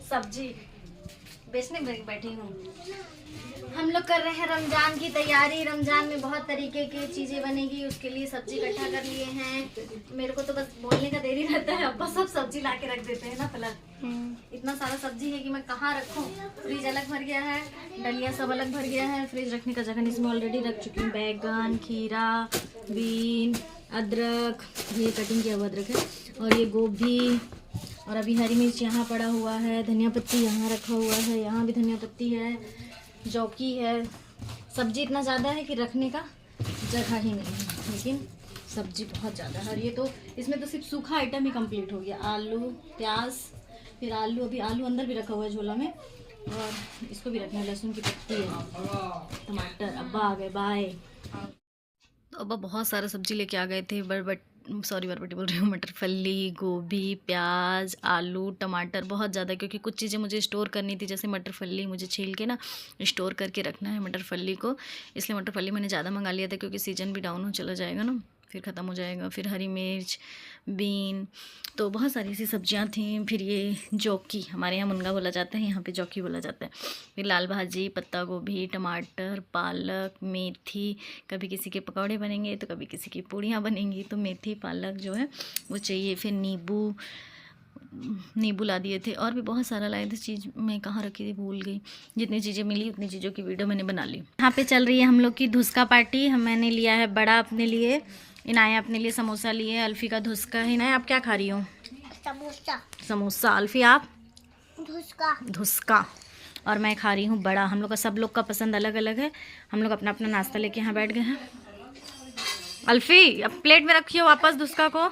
सब्जी बेचने बैठी हूँ। हम लोग कर रहे हैं रमजान की तैयारी। रमजान में बहुत तरीके की चीजें बनेगी, उसके लिए सब्जी इकट्ठा कर लिए हैं। मेरे को तो बस बोलने का देरी रहता है, अब्बा सब सब्जी ला के रख देते हैं ना पलक। इतना सारा सब्जी है कि मैं कहाँ रखूँ। फ्रिज अलग भर गया है, डलिया सब अलग भर गया है, फ्रिज रखने का जगह नहीं। इसमें ऑलरेडी रख चुकी हूँ बैगन, खीरा, बीन, अदरक, ये कटिंग किया हुआ अदरक है, और ये गोभी, और अभी हरी मिर्च यहाँ पड़ा हुआ है, धनिया पत्ती यहाँ रखा हुआ है, यहाँ भी धनिया पत्ती है, जौकी है। सब्जी इतना ज़्यादा है कि रखने का जगह ही नहीं है, लेकिन सब्जी बहुत ज़्यादा है। और ये तो इसमें तो सिर्फ सूखा आइटम ही कंप्लीट हो गया। आलू, प्याज, फिर आलू, अभी आलू अंदर भी रखा हुआ है झोला में, और इसको भी रखना है। लहसुन की पत्ती है, टमाटर। अब्बा आ गए, बाय। तो अब्बा बहुत सारा सब्जी लेके आ गए थे। बरबटी बोल रही हूँ, मटर फली, गोभी, प्याज, आलू, टमाटर, बहुत ज़्यादा, क्योंकि कुछ चीज़ें मुझे स्टोर करनी थी। जैसे मटर फली मुझे छील के ना स्टोर करके रखना है मटर फली को, इसलिए मटर फली मैंने ज़्यादा मंगा लिया था, क्योंकि सीजन भी डाउन हो चला जाएगा ना, फिर ख़त्म हो जाएगा। फिर हरी मिर्च, बीन, तो बहुत सारी ऐसी सब्जियां थी। फिर ये जौकी, हमारे यहाँ मुनगा बोला जाता है, यहाँ पे जौकी बोला जाता है। फिर लाल भाजी, पत्ता गोभी, टमाटर, पालक, मेथी, कभी किसी के पकौड़े बनेंगे तो कभी किसी की पूड़ियाँ बनेंगी, तो मेथी पालक जो है वो चाहिए। फिर नींबू ला दिए थे, और भी बहुत सारा लाए थे चीज़, मैं कहाँ रखी थी भूल गई। जितनी चीज़ें मिली उतनी चीज़ों की वीडियो मैंने बना ली। यहाँ पे चल रही है हम लोग की धुसका पार्टी। मैंने लिया है बड़ा अपने लिए, इनाया अपने लिए समोसा लिए, अल्फ़ी का धुसका है। इनाया आप क्या खा रही हो? समोसा। अल्फ़ी आप? धुसका। और मैं खा रही हूँ बड़ा। हम लोग का, सब लोग का पसंद अलग अलग है। हम लोग अपना अपना नाश्ता लेके यहाँ बैठ गए हैं। अल्फ़ी अब प्लेट में रखियो वापस धुसका को,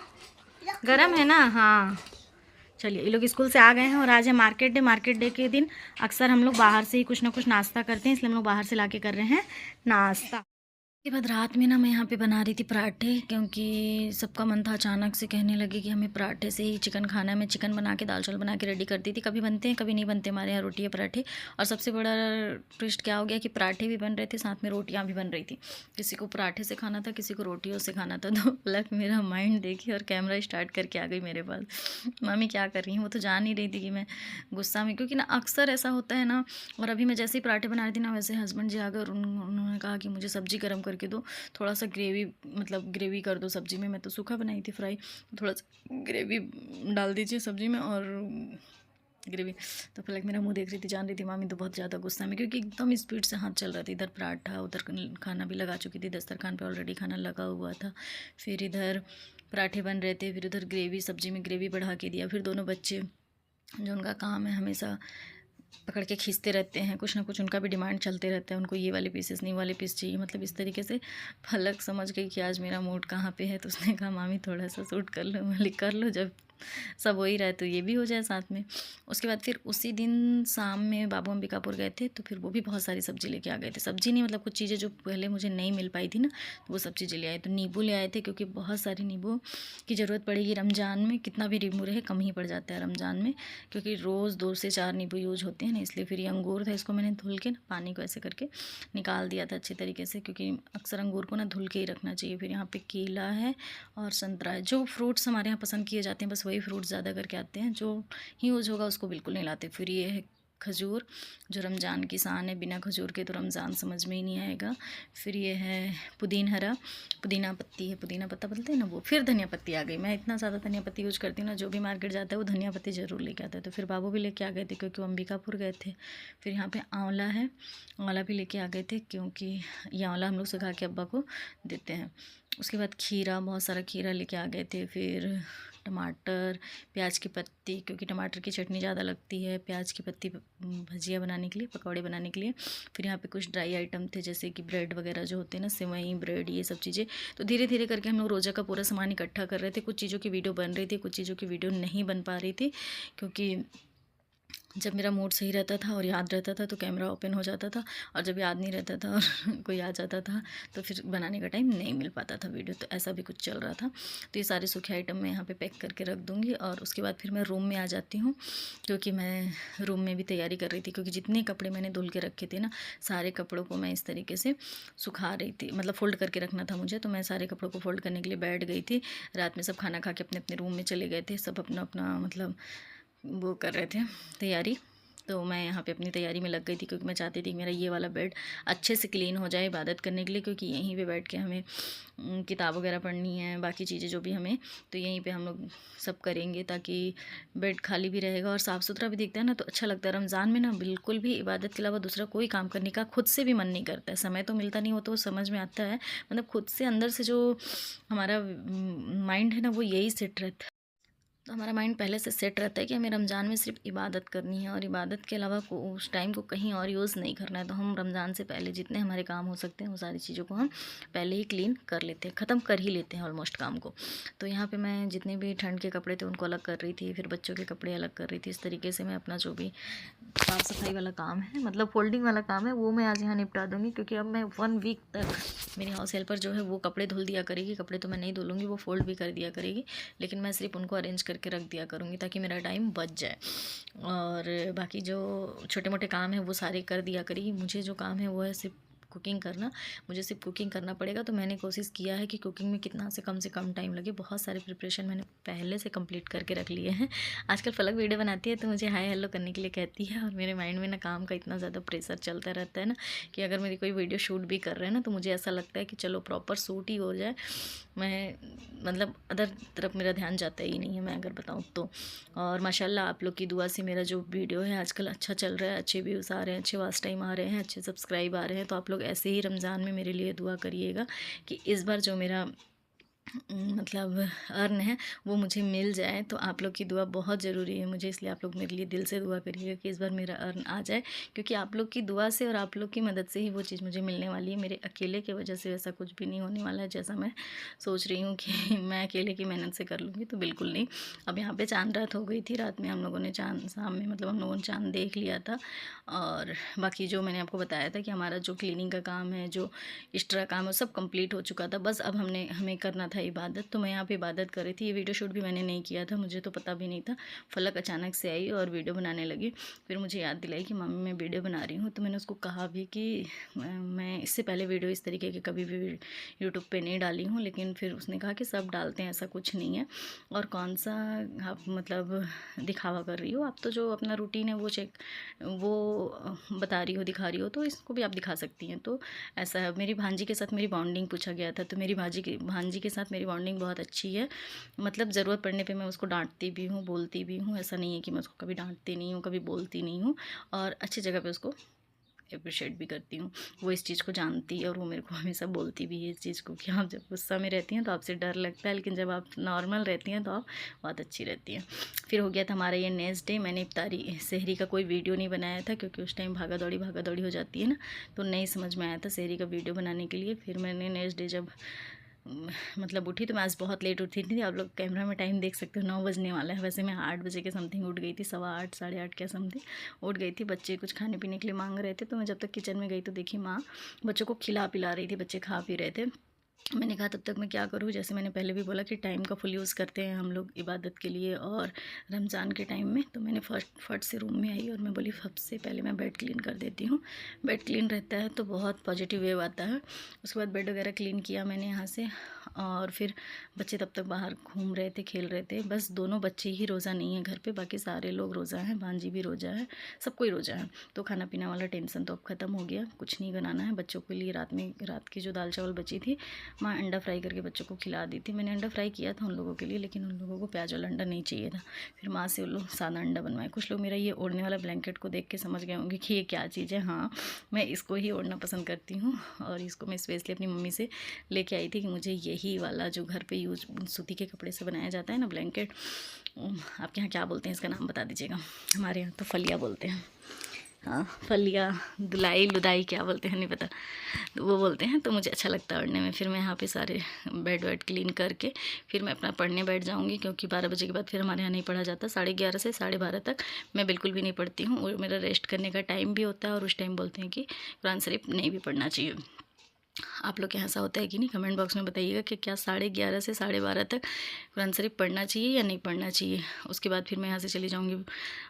गरम है ना। हाँ चलिए, ये लोग स्कूल से आ गए हैं, और आज है मार्केट डे। मार्केट डे के दिन अक्सर हम लोग बाहर से ही कुछ ना कुछ नाश्ता करते हैं, इसलिए हम लोग बाहर से लाके कर रहे हैं नाश्ता। उसके बाद रात में ना मैं यहाँ पे बना रही थी पराठे, क्योंकि सबका मन था, अचानक से कहने लगे कि हमें पराठे से ही चिकन खाना है। मैं चिकन बना के, दाल चावल बना के रेडी करती थी। कभी बनते हैं कभी नहीं बनते हमारे यहाँ रोटी या पराठे। और सबसे बड़ा ट्विस्ट क्या हो गया कि पराठे भी बन रहे थे, साथ में रोटियाँ भी बन रही थी। किसी को पराठे से खाना था, किसी को रोटियों से खाना था। तो अलग मेरा माइंड देखी और कैमरा स्टार्ट करके आ गई मेरे पास। मम्मी क्या कर रही हैं? वो तो जान ही रही थी कि मैं गुस्सा में, क्योंकि ना अक्सर ऐसा होता है ना। और अभी मैं जैसे ही पराठे बना रही थी ना, वैसे हस्बैंड जी आकर उन्होंने कहा कि मुझे सब्जी गर्म करके दो, थोड़ा सा ग्रेवी, मतलब ग्रेवी कर दो सब्जी में। मैं तो सूखा बनाई थी फ्राई, थोड़ा सा ग्रेवी डाल दीजिए सब्जी में, और ग्रेवी। तो पलक मेरा मुंह देख रही थी, जान रही थी मामी तो बहुत ज़्यादा गुस्सा में, क्योंकि एकदम स्पीड से हाथ चल रहा था। इधर पराठा, उधर खाना भी लगा चुकी थी, दस्तरखान पे ऑलरेडी खाना लगा हुआ था। फिर इधर पराठे बन रहे थे, फिर उधर ग्रेवी, सब्जी में ग्रेवी बढ़ा के दिया। फिर दोनों बच्चे, जो उनका काम है हमेशा पकड़ के खींचते रहते हैं, कुछ ना कुछ उनका भी डिमांड चलते रहता है। उनको ये वाले पीसेस नहीं, वाले पीस चाहिए, मतलब इस तरीके से। फलक समझ गई कि आज मेरा मूड कहाँ पे है, तो उसने कहा मामी थोड़ा सा सूट कर लो। मैं कर लो, जब सब हो ही रहा है तो ये भी हो जाए साथ में। उसके बाद फिर उसी दिन शाम में बाबू अंबिकापुर गए थे, तो फिर वो भी बहुत सारी सब्ज़ी लेके आ गए थे। सब्ज़ी नहीं, मतलब कुछ चीज़ें जो पहले मुझे नहीं मिल पाई थी ना, तो वो सब चीज़ें ले आए। तो नींबू ले आए थे, क्योंकि बहुत सारी नींबू की ज़रूरत पड़ेगी रमज़ान में। कितना भी नींबू रहे कम ही पड़ जाता है रमज़ान में, क्योंकि रोज़ 2 से 4 नींबू यूज होते हैं ना, इसलिए। फिर ये अंगूर था, इसको मैंने धुल के ना पानी को ऐसे करके निकाल दिया था अच्छे तरीके से, क्योंकि अक्सर अंगूर को ना धुल के ही रखना चाहिए। फिर यहाँ पे केला है और संतरा है। जो फ्रूट्स हमारे यहाँ पसंद किए जाते हैं, बस वही फ्रूट्स ज़्यादा करके आते हैं, जो ही यूज होगा उसको बिल्कुल नहीं लाते। फिर ये है खजूर, जो रमज़ान की शान है, बिना खजूर के तो रमज़ान समझ में ही नहीं आएगा। फिर ये है पुदीना पत्ती है, पुदीना पत्ता बोलते हैं ना वो। फिर धनिया पत्ती आ गई। मैं इतना ज़्यादा धनिया पत्ती यूज करती हूँ ना, जो भी मार्केट जाता है वो धनिया पत्ती ज़रूर लेके आता है। तो फिर बाबू भी लेके आ गए थे, क्योंकि वो अंबिकापुर गए थे। फिर यहाँ पे आंवला है, आंवला भी लेके आ गए थे, क्योंकि ये आंवला हम लोग सुखा के अब्बा को देते हैं। उसके बाद खीरा, बहुत सारा खीरा लेके आ गए थे। फिर टमाटर, प्याज की पत्ती, क्योंकि टमाटर की चटनी ज़्यादा लगती है, प्याज की पत्ती भजिया बनाने के लिए, पकौड़े बनाने के लिए। फिर यहाँ पे कुछ ड्राई आइटम थे, जैसे कि ब्रेड वगैरह जो होते हैं ना, सेवई, ब्रेड, ये सब चीज़ें। तो धीरे धीरे करके हम लोग रोज़ा का पूरा सामान इकट्ठा कर रहे थे। कुछ चीज़ों की वीडियो बन रही थी, कुछ चीज़ों की वीडियो नहीं बन पा रही थी, क्योंकि जब मेरा मूड सही रहता था और याद रहता था तो कैमरा ओपन हो जाता था, और जब याद नहीं रहता था और कोई आ जाता था तो फिर बनाने का टाइम नहीं मिल पाता था वीडियो। तो ऐसा भी कुछ चल रहा था। तो ये सारे सूखे आइटम मैं यहाँ पे पैक करके रख दूँगी, और उसके बाद फिर मैं रूम में आ जाती हूँ, क्योंकि मैं रूम में भी तैयारी कर रही थी। क्योंकि जितने कपड़े मैंने धुल के रखे थे ना, सारे कपड़ों को मैं इस तरीके से सुखा रही थी, मतलब फ़ोल्ड करके रखना था मुझे। तो मैं सारे कपड़ों को फ़ोल्ड करने के लिए बैठ गई थी। रात में सब खाना खा के अपने अपने रूम में चले गए थे, सब अपना अपना मतलब वो कर रहे थे तैयारी, तो मैं यहाँ पे अपनी तैयारी में लग गई थी, क्योंकि मैं चाहती थी कि मेरा ये वाला बेड अच्छे से क्लीन हो जाए इबादत करने के लिए, क्योंकि यहीं पे बैठ के हमें किताब वगैरह पढ़नी है, बाकी चीज़ें जो भी हमें, तो यहीं पे हम लोग सब करेंगे, ताकि बेड खाली भी रहेगा और साफ़ सुथरा भी दिखता है ना, तो अच्छा लगता है। रमज़ान में ना बिल्कुल भी इबादत के अलावा दूसरा कोई काम करने का खुद से भी मन नहीं करता है, समय तो मिलता नहीं हो, तो समझ में आता है, मतलब खुद से अंदर से जो हमारा माइंड है ना, वो यही सेट रहता है। तो हमारा माइंड पहले से सेट रहता है कि हमें रमज़ान में सिर्फ इबादत करनी है, और इबादत के अलावा उस टाइम को कहीं और यूज़ नहीं करना है। तो हम रमज़ान से पहले जितने हमारे काम हो सकते हैं वो सारी चीज़ों को हम पहले ही क्लीन कर लेते हैं, ख़त्म कर ही लेते हैं ऑलमोस्ट काम को। तो यहाँ पे मैं जितने भी ठंड के कपड़े थे उनको अलग कर रही थी, फिर बच्चों के कपड़े अलग कर रही थी। इस तरीके से मैं अपना जो भी साफ़ सफाई वाला काम है, मतलब फोल्डिंग वाला काम है, वो मैं आज यहाँ निपटा दूँगी, क्योंकि अब मैं 1 वीक तक मेरी हाउस हेल्पर जो है वो कपड़े धुल दिया करेगी। कपड़े तो मैं नहीं धुलूँगी, वो फोल्ड भी कर दिया करेगी, लेकिन मैं सिर्फ उनको अरेंज करके रख दिया करूँगी, ताकि मेरा टाइम बच जाए। और बाकी जो छोटे मोटे काम है वो सारे कर दिया करेगी। मुझे जो काम है वो है सिर्फ कुकिंग करना, मुझे सिर्फ कुकिंग करना पड़ेगा। तो मैंने कोशिश किया है कि कुकिंग में कितना से कम टाइम लगे। बहुत सारे प्रिपरेशन मैंने पहले से कंप्लीट करके रख लिए हैं। आजकल फलक वीडियो बनाती है तो मुझे हाय हेलो करने के लिए कहती है, और मेरे माइंड में ना काम का इतना ज़्यादा प्रेशर चलता रहता है ना, कि अगर मेरी कोई वीडियो शूट भी कर रहे हैं ना, तो मुझे ऐसा लगता है कि चलो प्रॉपर शूट ही हो जाए। मैं मतलब अदर तरफ मेरा ध्यान जाता ही नहीं है, मैं अगर बताऊँ तो। और माशाल्लाह आप लोग की दुआ से मेरा जो वीडियो है आजकल अच्छा चल रहा है, अच्छे व्यूज़ आ रहे हैं, अच्छे वॉच टाइम आ रहे हैं, अच्छे सब्सक्राइब आ रहे हैं। तो आप लोग ऐसे ही रमज़ान में मेरे लिए दुआ करिएगा कि इस बार जो मेरा मतलब अर्न है वो मुझे मिल जाए। तो आप लोग की दुआ बहुत ज़रूरी है मुझे, इसलिए आप लोग मेरे लिए दिल से दुआ करिएगा कि इस बार मेरा अर्न आ जाए, क्योंकि आप लोग की दुआ से और आप लोग की मदद से ही वो चीज़ मुझे मिलने वाली है। मेरे अकेले की वजह से ऐसा कुछ भी नहीं होने वाला है, जैसा मैं सोच रही हूँ कि मैं अकेले की मेहनत से कर लूँगी, तो बिल्कुल नहीं। अब यहाँ पर चाँद रात हो गई थी, रात में हम लोगों ने चाँद शाम में मतलब हम लोगों ने चाँद देख लिया था। और बाकी जो मैंने आपको बताया था कि हमारा जो क्लीनिंग का काम है, जो एक्स्ट्रा काम है, सब कंप्लीट हो चुका था। बस अब हमें करना था इबादत। तो मैं यहाँ पे इबादत कर रही थी। ये वीडियो शूट भी मैंने नहीं किया था, मुझे तो पता भी नहीं था। फलक अचानक से आई और वीडियो बनाने लगी। फिर मुझे याद दिलाई कि मम्मी मैं वीडियो बना रही हूँ। तो मैंने उसको कहा भी कि मैं इससे पहले वीडियो इस तरीके की कभी भी यूट्यूब पे नहीं डाली हूँ, लेकिन फिर उसने कहा कि सब डालते हैं, ऐसा कुछ नहीं है, और कौन सा आप मतलब दिखावा कर रही हो, आप तो जो अपना रूटीन है वो बता रही हो, दिखा रही हो, तो इसको भी आप दिखा सकती हैं। तो ऐसा है। मेरी भांजी के साथ मेरी बॉन्डिंग पूछा गया था, तो मेरी भांजी के साथ मेरी बॉन्डिंग बहुत अच्छी है। मतलब ज़रूरत पड़ने पे मैं उसको डांटती भी हूँ, बोलती भी हूँ। ऐसा नहीं है कि मैं उसको कभी डांटती नहीं हूँ, कभी बोलती नहीं हूँ, और अच्छी जगह पे उसको अप्रिशिएट भी करती हूँ। वो इस चीज़ को जानती है, और वो मेरे को हमेशा बोलती भी है इस चीज़ को कि आप जब गुस्सा में रहती हैं तो आपसे डर लगता है, लेकिन जब आप नॉर्मल रहती हैं तो आप बहुत अच्छी रहती हैं। फिर हो गया था हमारा ये नेक्स्ट डे। मैंने इफ्तारी सहरी का कोई वीडियो नहीं बनाया था, क्योंकि उस टाइम भागा दौड़ी हो जाती है ना, तो नहीं समझ में आया था सहरी का वीडियो बनाने के लिए। फिर मैंने नेक्स्ट डे जब मतलब उठी, तो मैं आज बहुत लेट उठी थी। आप लोग कैमरा में टाइम देख सकते हो, 9 बजने वाला है। वैसे मैं 8 बजे के समथिंग उठ गई थी, 8:15 8:30 क्या समथिंग उठ गई थी। बच्चे कुछ खाने पीने के लिए मांग रहे थे, तो मैं जब तक किचन में गई तो देखी माँ बच्चों को खिला पिला रही थी, बच्चे खा पी रहे थे। मैंने कहा तब तक मैं क्या करूँ, जैसे मैंने पहले भी बोला कि टाइम का फुल यूज़ करते हैं हम लोग इबादत के लिए और रमज़ान के टाइम में। तो मैंने फट से रूम में आई और मैं बोली सबसे पहले मैं बेड क्लीन कर देती हूँ। बेड क्लीन रहता है तो बहुत पॉजिटिव वेव आता है। उसके बाद बेड वगैरह क्लीन किया मैंने यहाँ से, और फिर बच्चे तब तक बाहर घूम रहे थे, खेल रहे थे। बस दोनों बच्चे ही रोज़ा नहीं है घर पे, बाकी सारे लोग रोज़ा हैं, भांजी भी रोज़ा है, सब कोई रोज़ा है। तो खाना पीना वाला टेंशन तो अब ख़त्म हो गया, कुछ नहीं बनाना है बच्चों के लिए। रात की जो दाल चावल बची थी, माँ अंडा फ्राई करके बच्चों को खिला दी थी। मैंने अंडा फ्राई किया था उन लोगों के लिए, लेकिन उन लोगों को प्याज वाला अंडा नहीं चाहिए था। फिर माँ से उन लोग सादा अंडा बनवाए। कुछ लोग मेरा ये ओढ़ने वाला ब्लैंकेट को देख के समझ गए होंगे कि ये क्या चीज़ है। हाँ, मैं इसको ही ओढ़ना पसंद करती हूँ, और इसको मैं स्पेशली अपनी मम्मी से लेके आई थी कि मुझे यही वाला जो घर पे यूज सूती के कपड़े से बनाया जाता है ना ब्लैंकेट, आपके यहाँ क्या बोलते हैं इसका नाम बता दीजिएगा। हमारे यहाँ तो फलिया बोलते हैं। हाँ, फलिया, दुलाई, लुदाई क्या बोलते हैं नहीं पता, तो वो बोलते हैं। तो मुझे अच्छा लगता है पढ़ने में। फिर मैं यहाँ पे सारे बेड वेड क्लीन करके फिर मैं अपना पढ़ने बैठ जाऊँगी, क्योंकि 12 बजे के बाद फिर हमारे यहाँ नहीं पढ़ा जाता। 11:30 से 12:30 तक मैं बिल्कुल भी नहीं पढ़ती हूँ, और मेरा रेस्ट करने का टाइम भी होता है, और उस टाइम बोलते हैं कि कुरान शरीफ नहीं भी पढ़ना चाहिए। आप लोग के यहाँ ऐसा होता है कि नहीं, कमेंट बॉक्स में बताइएगा कि क्या 11:30 से 12:30 तक कुरान शरीफ पढ़ना चाहिए या नहीं पढ़ना चाहिए। उसके बाद फिर मैं यहाँ से चली जाऊँगी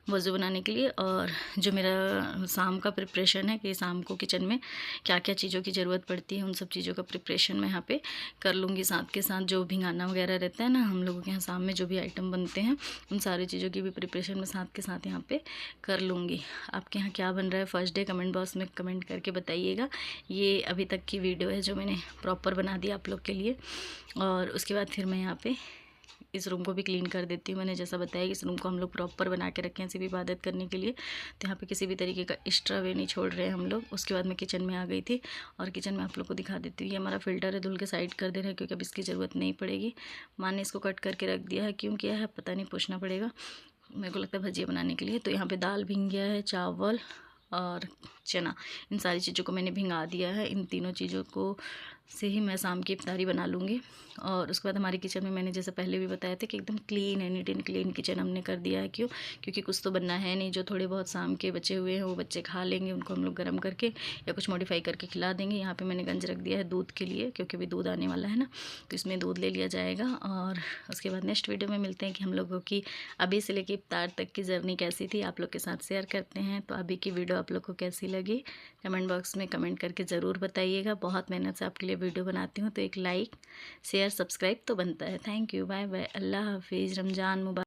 वज़ू बनाने के लिए, और जो मेरा शाम का प्रिपरेशन है कि शाम को किचन में क्या क्या चीज़ों की ज़रूरत पड़ती है, उन सब चीज़ों का प्रिपरेशन मैं यहाँ पे कर लूँगी। साथ के साथ जो भिंगाना वगैरह रहता है ना, हम लोगों के यहाँ शाम में जो भी आइटम बनते हैं उन सारी चीज़ों की भी प्रिपरेशन मैं साथ के साथ यहाँ पे कर लूँगी। आपके यहाँ क्या बन रहा है फर्स्ट डे, कमेंट बॉक्स में कमेंट करके बताइएगा। ये अभी तक की वीडियो है जो मैंने प्रॉपर बना दिया आप लोग के लिए। और उसके बाद फिर मैं यहाँ पे इस रूम को भी क्लीन कर देती हूँ। मैंने जैसा बताया कि इस रूम को हम लोग प्रॉपर बना के रखें सिर्फ इबादत करने के लिए, तो यहाँ पे किसी भी तरीके का एक्स्ट्रा वे नहीं छोड़ रहे हैं हम लोग। उसके बाद मैं किचन में आ गई थी, और किचन में आप लोग को दिखा देती हूँ। ये हमारा फ़िल्टर है, धुल के साइड कर दे रहा है क्योंकि अब इसकी ज़रूरत नहीं पड़ेगी। माँ ने इसको कट करके रख दिया है, क्यों किया है पता नहीं, पूछना पड़ेगा। मेरे को लगता है भजिया बनाने के लिए। तो यहाँ पर दाल भिंग गया है, चावल और चना, इन सारी चीज़ों को मैंने भिंगा दिया है। इन तीनों चीज़ों को से ही मैं शाम की इफ्तारी बना लूँगी। और उसके बाद हमारी किचन में मैंने जैसे पहले भी बताया था कि एकदम क्लीन है, नीट एंड क्लीन किचन हमने कर दिया है। क्यों? क्योंकि कुछ तो बनना है नहीं, जो थोड़े बहुत शाम के बचे हुए हैं वो बच्चे खा लेंगे, उनको हम लोग गर्म करके या कुछ मॉडिफाई करके खिला देंगे। यहाँ पे मैंने गंज रख दिया है दूध के लिए, क्योंकि अभी दूध आने वाला है ना, तो इसमें दूध ले लिया जाएगा। और उसके बाद नेक्स्ट वीडियो में मिलते हैं कि हम लोगों की अभी से लेकर इफ्तार तक की जर्नी कैसी थी, आप लोग के साथ शेयर करते हैं। तो अभी की वीडियो आप लोग को कैसी लगी कमेंट बॉक्स में कमेंट करके ज़रूर बताइएगा। बहुत मेहनत से आपके लिए वीडियो बनाती हूँ, तो एक लाइक शेयर सब्सक्राइब तो बनता है। थैंक यू, बाय बाय, अल्लाह हाफिज़, रमज़ान मुबारक।